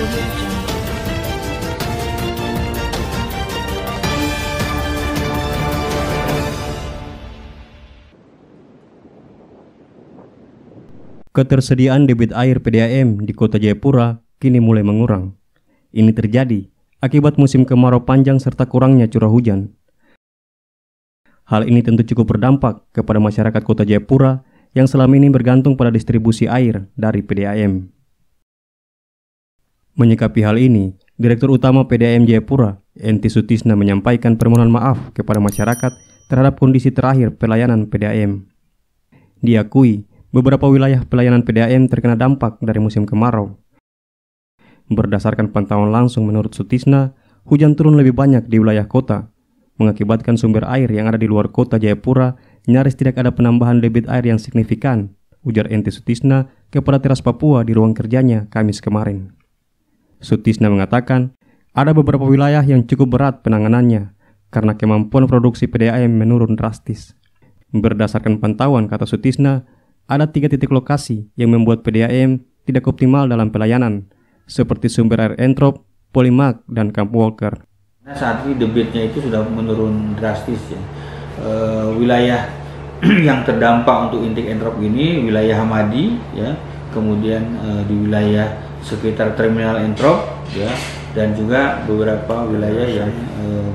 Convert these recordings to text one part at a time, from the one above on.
Audio Jungle. Ketersediaan debit air PDAM di Kota Jayapura kini mulai mengurang. Ini terjadi akibat musim kemarau panjang serta kurangnya curah hujan. Hal ini tentu cukup berdampak kepada masyarakat Kota Jayapura yang selama ini bergantung pada distribusi air dari PDAM. Menyikapi hal ini, Direktur Utama PDAM Jayapura, Enti Sutisna, menyampaikan permohonan maaf kepada masyarakat terhadap kondisi terakhir pelayanan PDAM. Diakui, beberapa wilayah pelayanan PDAM terkena dampak dari musim kemarau. Berdasarkan pantauan langsung menurut Sutisna, hujan turun lebih banyak di wilayah kota, mengakibatkan sumber air yang ada di luar kota Jayapura nyaris tidak ada penambahan debit air yang signifikan, ujar Enti Sutisna kepada Teras Papua di ruang kerjanya Kamis kemarin. Sutisna mengatakan, ada beberapa wilayah yang cukup berat penanganannya karena kemampuan produksi PDAM menurun drastis. Berdasarkan pantauan, kata Sutisna, ada 3 titik lokasi yang membuat PDAM tidak optimal dalam pelayanan, seperti sumber air Entrop, Polimak, dan Camp Walker. Nah, saat ini debitnya itu sudah menurun drastis ya. Wilayah yang terdampak untuk intake Entrop ini wilayah Hamadi ya, kemudian di wilayah sekitar terminal Entrop ya, dan juga beberapa wilayah yang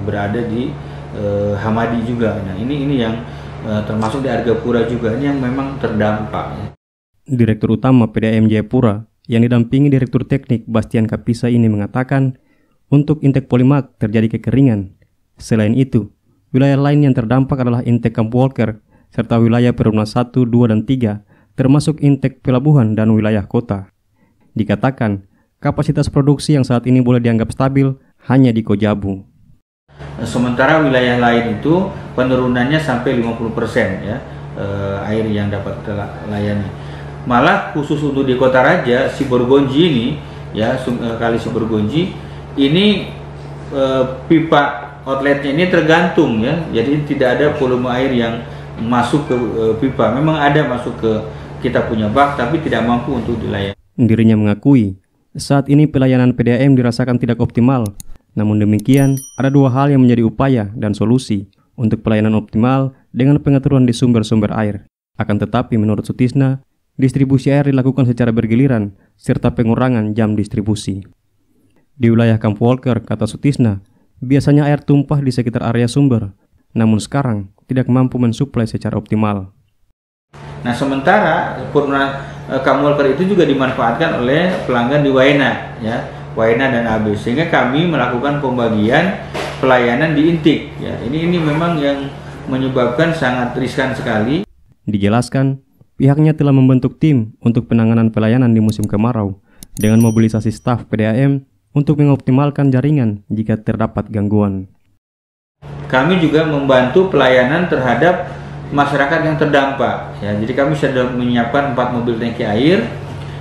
berada di Hamadi juga. Nah, ini yang termasuk di Argapura juga, ini yang memang terdampak. Direktur Utama PDAM Jayapura yang didampingi Direktur Teknik Bastian Kapisa ini mengatakan, untuk intake Polimak terjadi kekeringan. Selain itu, wilayah lain yang terdampak adalah intake Camp Walker serta wilayah Perumna 1, 2, dan 3, termasuk intake pelabuhan dan wilayah kota. Dikatakan, kapasitas produksi yang saat ini boleh dianggap stabil hanya di Kojabu. Sementara wilayah lain itu penurunannya sampai 50% ya, air yang dapat terlayani. Malah khusus untuk di Kota Raja, Siborgonji ini ya, kali Siborgonji ini pipa outletnya ini tergantung ya, jadi tidak ada volume air yang masuk ke pipa. Memang ada masuk ke kita punya bak, tapi tidak mampu untuk dilayani. Dirinya mengakui saat ini pelayanan PDAM dirasakan tidak optimal. Namun demikian, ada 2 hal yang menjadi upaya dan solusi untuk pelayanan optimal dengan pengaturan di sumber-sumber air. Akan tetapi menurut Sutisna, distribusi air dilakukan secara bergiliran serta pengurangan jam distribusi. Di wilayah Camp Walker, kata Sutisna, biasanya air tumpah di sekitar area sumber, namun sekarang tidak mampu mensuplai secara optimal. Nah, sementara Camp Walker itu juga dimanfaatkan oleh pelanggan di Waena ya, Waena dan AB, sehingga kami melakukan pembagian pelayanan di intake ya. Ini memang yang menyebabkan sangat riskan sekali. Dijelaskan, pihaknya telah membentuk tim untuk penanganan pelayanan di musim kemarau dengan mobilisasi staf PDAM untuk mengoptimalkan jaringan jika terdapat gangguan. Kami juga membantu pelayanan terhadap masyarakat yang terdampak ya. Jadi kami sudah menyiapkan 4 mobil tangki air.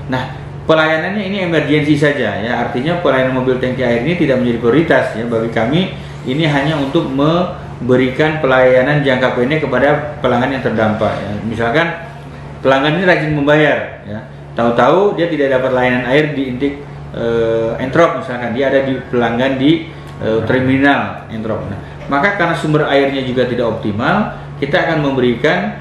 Nah, pelayanannya ini emergensi saja ya, artinya pelayanan mobil tangki air ini tidak menjadi prioritas ya bagi kami. Ini hanya untuk memberikan pelayanan jangka pendek kepada pelanggan yang terdampak ya. Misalkan pelanggan ini rajin membayar ya, tahu-tahu dia tidak dapat layanan air di intake Entrop, misalkan dia ada di pelanggan di terminal Entrop. Nah, maka karena sumber airnya juga tidak optimal, kita akan memberikan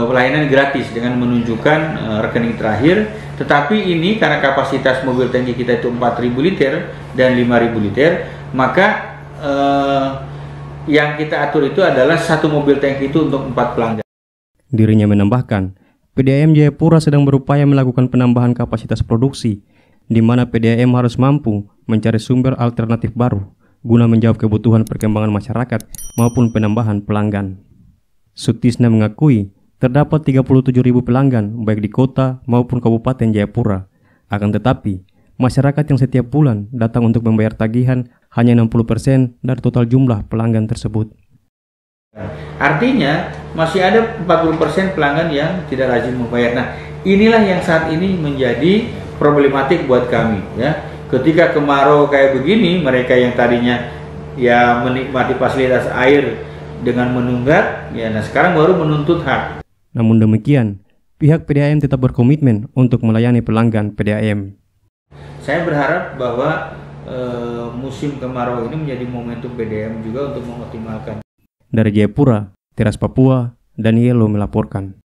pelayanan gratis dengan menunjukkan rekening terakhir. Tetapi ini karena kapasitas mobil tangki kita itu 4.000 liter dan 5.000 liter, maka yang kita atur itu adalah 1 mobil tangki itu untuk 4 pelanggan. Dirinya menambahkan, PDAM Jayapura sedang berupaya melakukan penambahan kapasitas produksi, di mana PDAM harus mampu mencari sumber alternatif baru guna menjawab kebutuhan perkembangan masyarakat maupun penambahan pelanggan. Sutisna mengakui terdapat 37.000 pelanggan baik di kota maupun Kabupaten Jayapura. Akan tetapi, masyarakat yang setiap bulan datang untuk membayar tagihan hanya 60% dari total jumlah pelanggan tersebut. Artinya masih ada 40% pelanggan yang tidak rajin membayar. Nah, inilah yang saat ini menjadi problematik buat kami ya. Ketika kemarau kayak begini, mereka yang tadinya ya menikmati fasilitas air dengan menunggak ya, nah sekarang baru menuntut hak. Namun demikian, pihak PDAM tetap berkomitmen untuk melayani pelanggan PDAM. Saya berharap bahwa musim kemarau ini menjadi momentum PDAM juga untuk mengoptimalkan. Dari Jayapura, Teras Papua, Danielo melaporkan.